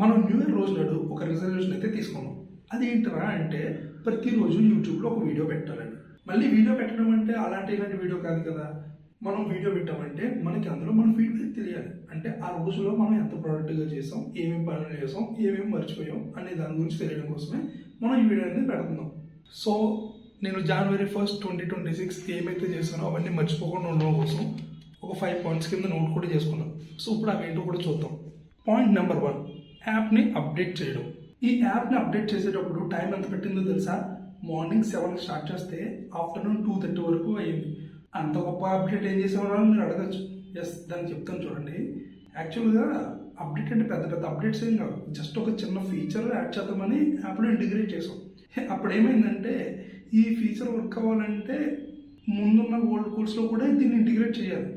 మనం new year రోజు నాడు ఒక రిజల్యూషన్ అయితే తీసుకున్నాం. అది ఏంటరా అంటే ప్రతిరోజు యూట్యూబ్లో ఒక వీడియో పెట్టాలని. మళ్ళీ వీడియో పెట్టడం అంటే ఇలాంటి వీడియో కాదు కదా. మనం వీడియో పెట్టామంటే మనకి అందులో మన ఫీడ్బ్యాక్ తెలియాలి. అంటే ఆ రోజులో మనం ఎంత ప్రొడక్టివ్గా చేసాం, ఏమేమి పనులు చేసాం, ఏమేమి మర్చిపోయాం అనే దాని గురించి తెలియడం కోసమే మనం ఈ వీడియో అనేది పెడుతున్నాం. సో నేను January 1st, 2026 ఏమైతే చేస్తానో అవన్నీ మర్చిపోకుండా ఉండడం కోసం ఒక 5 పాయింట్స్ కింద నోట్ కూడా చేసుకున్నాను. సో ఇప్పుడు అవేంటో కూడా చూద్దాం. పాయింట్ నెంబర్ 1, యాప్ని అప్డేట్ చేయడం. ఈ యాప్ని అప్డేట్ చేసేటప్పుడు టైం ఎంత పెట్టిందో తెలుసా? మార్నింగ్ 7 స్టార్ట్ చేస్తే ఆఫ్టర్నూన్ 2:30 వరకు అయ్యింది. అంత గొప్ప అప్డేట్ ఏం చేసేవాళ్ళని మీరు అడగచ్చు. ఎస్, దాన్ని చెప్తాను చూడండి. యాక్చువల్గా అప్డేట్ అంటే పెద్ద పెద్ద అప్డేట్స్ ఏం కాదు, జస్ట్ ఒక చిన్న ఫీచర్ యాడ్ చేద్దామని యాప్లో ఇంటిగ్రేట్ చేసాం. అప్పుడు ఏమైందంటే ఈ ఫీచర్ వర్క్ అవ్వాలంటే ముందున్న ఓల్డ్ కోర్స్లో కూడా దీన్ని ఇంటిగ్రేట్ చేయాలి.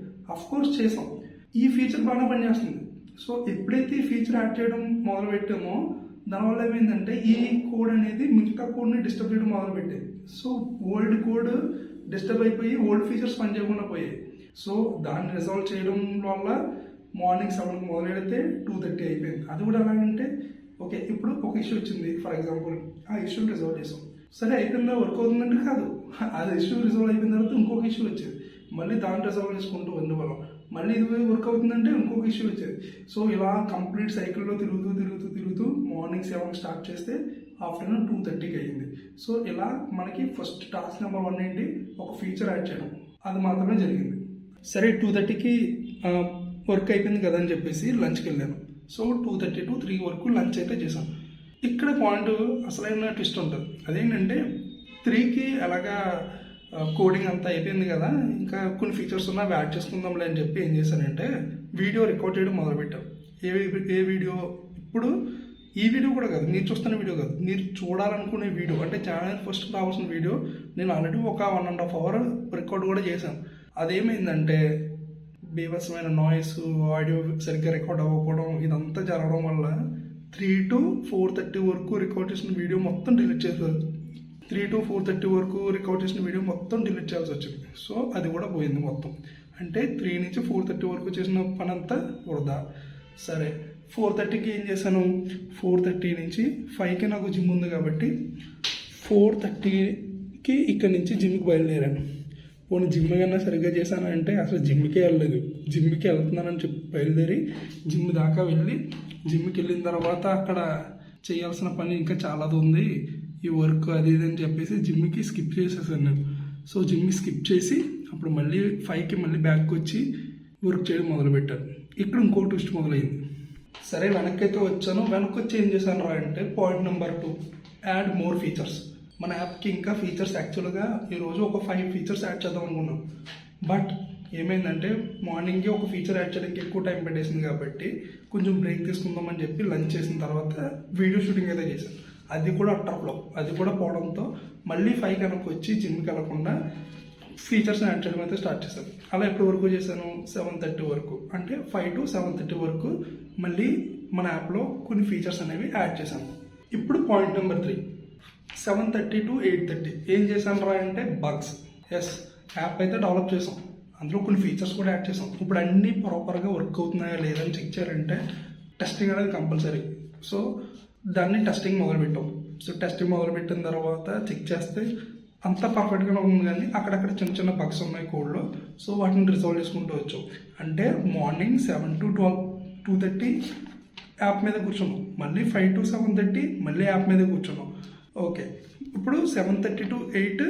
కోర్స్ చేసాం. ఈ ఫీచర్ బాగా పనిచేస్తుంది. సో ఎప్పుడైతే ఈ ఫీచర్ యాడ్ చేయడం మొదలు పెట్టామో దానివల్ల ఏమైందంటే ఈ కోడ్ అనేది మిగతా కోడ్ని డిస్టర్బ్ చేయడం మొదలుపెట్టింది. సో ఓల్డ్ కోడ్ డిస్టర్బ్ అయిపోయి ఓల్డ్ ఫీచర్స్ పనిచేయకుండా పోయాయి. సో దాన్ని రిజాల్వ్ చేయడం వల్ల మార్నింగ్ 7కి మొదలెడితే 2:30 అయిపోయింది. అది కూడా ఎలాగంటే ఓకే, ఇప్పుడు ఒక ఇష్యూ వచ్చింది ఫర్ ఎగ్జాంపుల్, ఆ ఇష్యూని రిజాల్వ్ చేసాం. సరే అయిపోయిందా, వర్క్ అవుతుందంటే కాదు, అది ఇష్యూ రిజాల్వ్ అయిపోయిన తర్వాత ఇంకొక ఇష్యూ వచ్చేది, మళ్ళీ దాన్ని రిజాల్వ్ చేసుకుంటూ ఉండేవాళ్ళం. మళ్ళీ ఇది వర్క్ అవుతుందంటే ఇంకొక ఇష్యూ వచ్చేది. సో ఇలా కంప్లీట్ సైకిల్లో తిరుగుతూ మార్నింగ్ 7కి స్టార్ట్ చేస్తే ఆఫ్టర్నూన్ 2:30కి అయ్యింది. సో ఇలా మనకి ఫస్ట్ టాస్క్ నెంబర్ 1 ఏంటి, ఒక ఫీచర్ యాడ్ చేయడం. అది మాత్రమే జరిగింది. సరే 2:30కి వర్క్ అయిపోయింది కదా అని చెప్పేసి లంచ్కి వెళ్ళాను. సో 2:30 to 3 వరకు లంచ్ అయితే చేశాను. ఇక్కడ పాయింట్ అసలైన ట్విస్ట్ ఉంటుంది. అదేంటంటే 3కి అలాగా కోడింగ్ అంతా అయిపోయింది కదా, ఇంకా కొన్ని ఫీచర్స్ ఉన్నా యాడ్ చేసుకుందాంలే అని చెప్పి ఏం చేశానంటే వీడియో రికార్డ్ చేయడం మొదలుపెట్టాను. ఏ వీడియో, ఇప్పుడు ఈ వీడియో కూడా కాదు, మీరు చూస్తున్న వీడియో కాదు, మీరు చూడాలనుకునే వీడియో, అంటే January 1st రావాల్సిన వీడియో నేను ఆల్రెడీ ఒక 1.5 hour రికార్డ్ కూడా చేశాను. అదేమైందంటే బీభత్సమైన నాయిస్, ఆడియో సరిగ్గా రికార్డ్ అవ్వకపోవడం, ఇదంతా జరగడం వల్ల 3 to 4:30 వరకు రికార్డ్ చేసిన వీడియో మొత్తం డిలీట్ చేయాల్సి 3 to 4:30 వరకు రికార్డ్ చేసిన వీడియో మొత్తం డిలీట్ చేయాల్సి వచ్చింది. సో అది కూడా పోయింది మొత్తం. అంటే 3 నుంచి 4:30 వరకు చేసిన పని అంతా వృధా. సరే 4:30కి ఏం చేశాను, 4:30 నుంచి 5కి నాకు జిమ్ ఉంది కాబట్టి 4:30కి ఇక్కడ నుంచి జిమ్కి బయలుదేరాను. పోనీ జిమ్ కన్నా సరిగ్గా చేశాను అంటే అసలు జిమ్కే వెళ్ళలేదు. జిమ్కి వెళ్తున్నానని చెప్పి బయలుదేరి జిమ్ దాకా వెళ్ళి, జిమ్కి వెళ్ళిన తర్వాత అక్కడ చేయాల్సిన పని ఇంకా చాలా ఉంది, ఈ వర్క్ అది ఇది అని చెప్పేసి జిమ్కి స్కిప్ చేసేసాను నేను. సో జిమ్కి స్కిప్ చేసి అప్పుడు మళ్ళీ 5కి మళ్ళీ బ్యాక్కి వచ్చి వర్క్ చేయడం మొదలుపెట్టాను. ఇక్కడ ఇంకో ట్విస్ట్ మొదలైంది. సరే వెనక్కి అయితే వచ్చాను. వెనక్కి వచ్చి ఏం చేశాను రా అంటే point number 2, add more features. మన యాప్కి ఇంకా ఫీచర్స్ యాక్చువల్గా ఈరోజు ఒక 5 ఫీచర్స్ యాడ్ చేద్దాం అనుకున్నాం. బట్ ఏమైందంటే మార్నింగే ఒక ఫీచర్ యాడ్ చేయడానికి ఎక్కువ టైం పెట్టేసింది కాబట్టి కొంచెం బ్రేక్ తీసుకుందామని చెప్పి లంచ్ చేసిన తర్వాత వీడియో షూటింగ్ అయితే చేశాను. అది కూడా అట్టర్ ఫ్లాప్. అది కూడా పోవడంతో మళ్ళీ 5 కనుక వచ్చి జిమ్కి వెళ్ళకుండా ఫీచర్స్ యాడ్ చేయడం అయితే స్టార్ట్ చేశాను. అలా ఎప్పటి వరకు చేశాను, 7:30 వరకు. అంటే 5 to 7:30 వరకు మళ్ళీ మన యాప్లో కొన్ని ఫీచర్స్ అనేవి యాడ్ చేశాను. ఇప్పుడు పాయింట్ నెంబర్ 3, 7:30 to 8:30 ఏం చేశాను రా అంటే బగ్స్. ఎస్, యాప్ అయితే డెవలప్ చేసాం, అందులో కొన్ని ఫీచర్స్ కూడా యాడ్ చేసాం. ఇప్పుడు అన్నీ ప్రాపర్గా వర్క్ అవుతున్నాయా లేదని చెక్ చేయాలంటే టెస్టింగ్ అనేది కంపల్సరీ. సో దాన్ని టెస్టింగ్ మొదలుపెట్టాం. సో టెస్టింగ్ మొదలుపెట్టిన తర్వాత చెక్ చేస్తే అంతా పర్ఫెక్ట్గానే ఉంది, కానీ అక్కడక్కడ చిన్న చిన్న బగ్స్ ఉన్నాయి కోడ్లో. సో వాటిని రిజాల్వ్ చేసుకుంటూ వచ్చాం. అంటే మార్నింగ్ 7 to 2:30 యాప్ మీద కూర్చున్నాం, మళ్ళీ 5 to 7:30 మళ్ళీ యాప్ మీద కూర్చున్నాం. ఓకే, ఇప్పుడు 7:30 to 8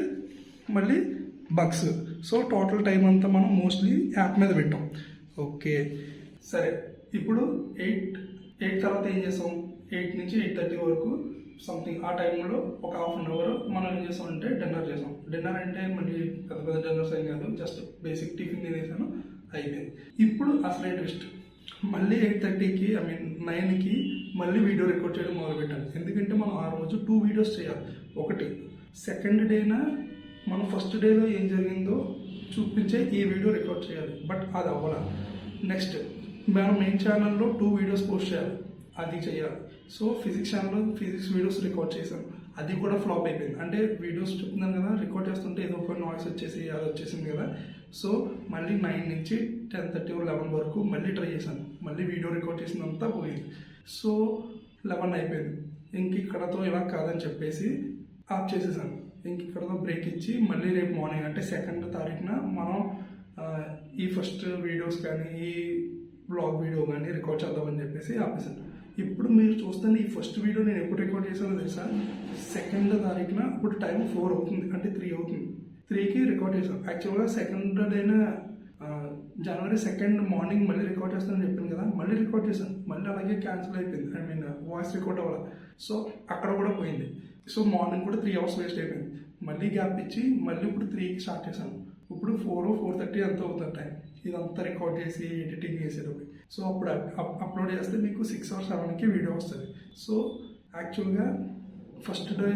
మళ్ళీ బగ్స్. సో టోటల్ టైం అంతా మనం మోస్ట్లీ యాప్ మీద పెట్టాం. ఓకే సరే, ఇప్పుడు 8 తర్వాత ఏం చేసాం, 8 నుంచి 8:30 వరకు సంథింగ్ ఆ టైంలో ఒక 1/2 hour మనం ఏం చేసామంటే డిన్నర్ చేసాం. డిన్నర్ అంటే మళ్ళీ పెద్ద పెద్ద డిన్నర్స్ ఏం కాదు, జస్ట్ బేసిక్ టిఫిన్ తినేసాను, అయిపోయింది. ఇప్పుడు అసలే ట్విస్ట్, మళ్ళీ 8:30కి 9కి మళ్ళీ వీడియో రికార్డ్ చేయడం మొదలుపెట్టాను. ఎందుకంటే మనం ఆ రోజు 2 వీడియోస్ చేయాలి. ఒకటి సెకండ్ డేన మనం ఫస్ట్ డేలో ఏం జరిగిందో చూపించే ఈ వీడియో రికార్డ్ చేయాలి, బట్ అది అవ్వాలి. నెక్స్ట్ మనం మెయిన్ ఛానల్లో 2 వీడియోస్ పోస్ట్ చేయాలి, అది చేయాలి. సో ఫిజిక్స్ ఛానల్లో ఫిజిక్స్ వీడియోస్ రికార్డ్ చేశాను, అది కూడా ఫ్లాప్ అయిపోయింది. అంటే వీడియోస్ చెప్తున్నాను కదా, రికార్డ్ చేస్తుంటే ఏదో ఒక నాయిస్ వచ్చేసి అది వచ్చేసింది కదా. సో మళ్ళీ 9 నుంచి 10:30 or 11 వరకు మళ్ళీ ట్రై చేశాను, మళ్ళీ వీడియో రికార్డ్ చేసినంతా పోయింది. సో 11 అయిపోయింది. ఇంక ఇక్కడతో ఇలా కాదని చెప్పేసి ఆఫ్ చేసేసాను. ఇంక ఇక్కడతో బ్రేక్ ఇచ్చి మళ్ళీ రేపు మార్నింగ్ అంటే 2వ తారీఖున మనం ఈ ఫస్ట్ వీడియోస్ కానీ ఈ బ్లాగ్ వీడియో కానీ రికార్డ్ చేద్దామని చెప్పేసి ఆపేసాను. ఇప్పుడు మీరు చూస్తున్న ఈ ఫస్ట్ వీడియో నేను ఎప్పుడు రికార్డ్ చేశానో తెలుసా? 2వ తారీఖున. ఇప్పుడు టైం 4 అవుతుంది, అంటే 3 అవుతుంది. 3కి రికార్డ్ చేశాను. యాక్చువల్గా 2nd డేన జనవరి 2nd మార్నింగ్ మళ్ళీ రికార్డ్ చేస్తానని చెప్పాను కదా, మళ్ళీ రికార్డ్ చేశాను. మళ్ళీ అలాగే క్యాన్సిల్ అయిపోయింది. ఐ మీన్ వాయిస్ రికార్డ్ అవ్వాలి. సో అక్కడ కూడా పోయింది. సో మార్నింగ్ కూడా 3 అవర్స్ వేస్ట్ అయిపోయింది. మళ్ళీ గ్యాప్ ఇచ్చి మళ్ళీ ఇప్పుడు 3కి స్టార్ట్ చేశాను. ఇప్పుడు 4:30 అంత అవుతుంది టైం ఇదంతా రికార్డ్ చేసి ఎడిటింగ్ చేసేటప్పుడు. సో అప్పుడు అప్లోడ్ చేస్తే మీకు 6 or 7కి వీడియో వస్తుంది. సో యాక్చువల్గా ఫస్ట్ డే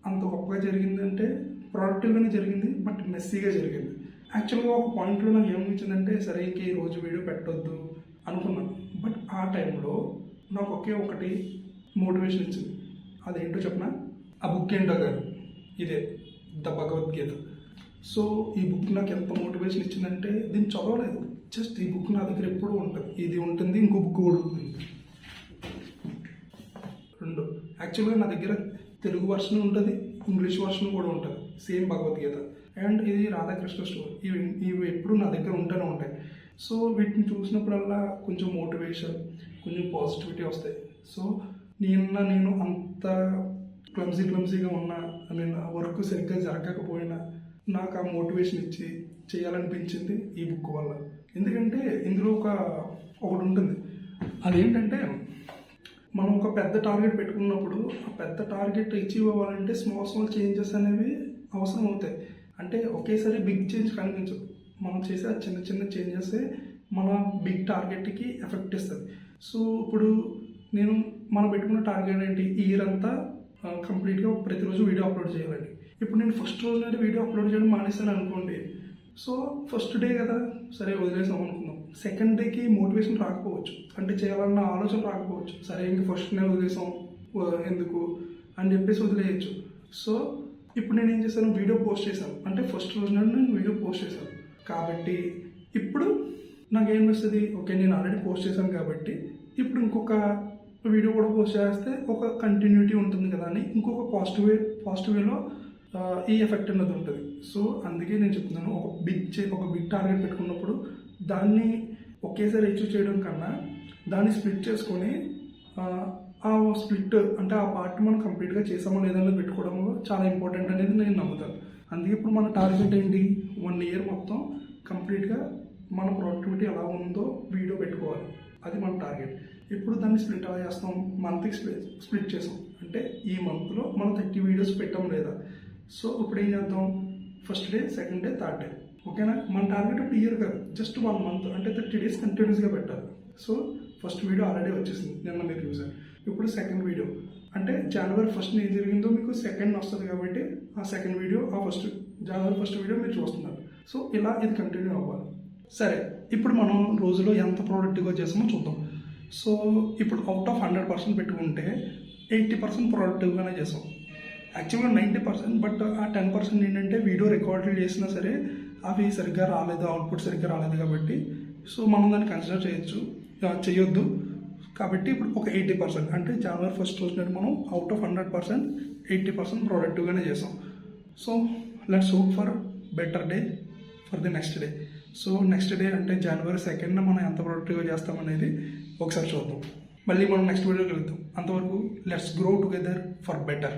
అంత గొప్పగా జరిగిందంటే ప్రొడక్టివ్గానే జరిగింది, బట్ మెస్సీగా జరిగింది. యాక్చువల్గా ఒక పాయింట్లో నాకు ఏమనిపించిందంటే సరే ఇంక ఈ రోజు వీడియో పెట్టొద్దు అనుకున్నాను. బట్ ఆ టైంలో నాకు ఒకే ఒకటి మోటివేషన్ ఇచ్చింది. అదేంటో చెప్పనా? ఆ బుక్ ఏంటో కాదు, ఇదే ద భగవద్గీత. సో ఈ బుక్ నాకు ఎంత మోటివేషన్ ఇచ్చిందంటే దీన్ని చదవలేదు, జస్ట్ ఈ బుక్ నా దగ్గర ఎప్పుడూ ఉంటుంది. ఇది ఉంటుంది, ఇంకో బుక్ కూడా ఉంటుంది. 2 యాక్చువల్గా నా దగ్గర తెలుగు వర్షన్ ఉంటుంది, ఇంగ్లీష్ వర్షన్ కూడా ఉంటుంది, సేమ్ భగవద్గీత. అండ్ ఇది రాధాకృష్ణ స్టోరీ. ఇవి ఎప్పుడు నా దగ్గర ఉంటూనే ఉంటాయి. సో వీటిని చూసినప్పుడల్లా కొంచెం మోటివేషన్, కొంచెం పాజిటివిటీ వస్తాయి. సో నేను అంత క్లమ్సీగా ఉన్నా, నేను వర్క్ సరిగ్గా జరగకపోయినా నాకు ఆ మోటివేషన్ ఇచ్చి చేయాలనిపించింది ఈ బుక్ వల్ల. ఎందుకంటే ఇందులో ఒకటి ఉంటుంది. అదేంటంటే మనం ఒక పెద్ద టార్గెట్ పెట్టుకున్నప్పుడు ఆ పెద్ద టార్గెట్ అచీవ్ అవ్వాలంటే స్మాల్ చేంజెస్ అనేవి అవసరం అవుతాయి. అంటే ఒకేసారి బిగ్ చేంజ్ కనిపించదు. మనం చేసే ఆ చిన్న చేంజెసే మన బిగ్ టార్గెట్కి ఎఫెక్ట్ ఇస్తుంది. సో ఇప్పుడు మనం పెట్టుకున్న టార్గెట్ ఏంటి? ఈ ఇయర్ అంతా కంప్లీట్గా ప్రతిరోజు వీడియో అప్లోడ్ చేయాలండి. ఇప్పుడు నేను ఫస్ట్ రోజు నాటి వీడియో అప్లోడ్ చేయడం మానేసాను అనుకోండి. సో ఫస్ట్ డే కదా, సరే వదిలేసాం అనుకుందాం. 2nd డేకి మోటివేషన్ రాకపోవచ్చు, అంటే చేయాలన్న ఆలోచన రాకపోవచ్చు. సరే ఇంక ఫస్ట్నే వదిలేసాం ఎందుకు అని చెప్పేసి వదిలేయచ్చు. సో ఇప్పుడు నేను ఏం చేశాను, వీడియో పోస్ట్ చేశాను. అంటే ఫస్ట్ రోజు నాడు నేను వీడియో పోస్ట్ చేశాను కాబట్టి ఇప్పుడు నాకేమనిపిస్తుంది, ఓకే నేను ఆల్రెడీ పోస్ట్ చేశాను కాబట్టి ఇప్పుడు ఇంకొక వీడియో కూడా పోస్ట్ చేస్తే ఒక కంటిన్యూటీ ఉంటుంది కదా అని ఇంకొక పాజిటివ్ వేలో ఈ ఎఫెక్ట్ అన్నది ఉంటుంది. సో అందుకే నేను చెప్తున్నాను, ఒక బిగ్ టార్గెట్ పెట్టుకున్నప్పుడు దాన్ని ఒకేసారి అచీవ్ చేయడం కన్నా దాన్ని స్ప్లిట్ చేసుకొని ఆ స్ప్లిట్ అంటే ఆ పార్ట్ మనం కంప్లీట్గా చేసామో లేదన్నా పెట్టుకోవడంలో చాలా ఇంపార్టెంట్ అనేది నేను నమ్ముతాను. అందుకే ఇప్పుడు మన టార్గెట్ ఏంటి, 1 year మొత్తం కంప్లీట్గా మన ప్రొడక్టివిటీ ఎలా ఉందో వీడియో పెట్టుకోవాలి. అది మన టార్గెట్. ఇప్పుడు దాన్ని స్ప్లిట్ ఎలా చేస్తాం, మంత్కి స్ప్లిట్ చేసాం అంటే ఈ మంత్లో మనం 30 వీడియోస్ పెట్టాం లేదా. సో ఇప్పుడు ఏం చేద్దాం, first day, 2nd day, 3rd day, ఓకేనా? మన టార్గెట్ ఇప్పుడు ఇయర్ కాదు, జస్ట్ 1 month అంటే 30 days కంటిన్యూస్గా పెట్టాలి. సో ఫస్ట్ వీడియో ఆల్రెడీ వచ్చేసింది, నిన్న మీరు చూసారు. ఇప్పుడు 2nd వీడియో అంటే జనవరి 1st ఏం జరిగిందో మీకు 2nd వస్తుంది కాబట్టి ఆ 2nd వీడియో, జనవరి 1st వీడియో మీరు చూస్తున్నారు. సో ఇలా ఇది కంటిన్యూ అవ్వాలి. సరే ఇప్పుడు మనం రోజులో ఎంత ప్రొడక్టివ్గా చేసామో చూద్దాం. సో ఇప్పుడు అవుట్ ఆఫ్ 100% పెట్టుకుంటే 80% ప్రొడక్టివ్గానే చేసాం. యాక్చువల్గా 90%, బట్ ఆ 10% ఏంటంటే వీడియో రికార్డులు చేసినా సరే అవి సరిగ్గా రాలేదు, అవుట్పుట్ సరిగ్గా రాలేదు కాబట్టి సో మనం దాన్ని కన్సిడర్ చేయొద్దు. కాబట్టి ఇప్పుడు ఒక 80% అంటే జనవరి 1st రోజు నాడు మనం అవుట్ ఆఫ్ 100% 80% ప్రొడక్టివ్గానే చేసాం. So let's hope for better day for the next day. So next day అంటే జనవరి 2nd మనం ఎంత ప్రొడక్టివ్గా చేస్తామనేది ఒకసారి చూద్దాం. మళ్ళీ మనం నెక్స్ట్ వీడియోకి వెళ్తాం. అంతవరకు let's grow together for better.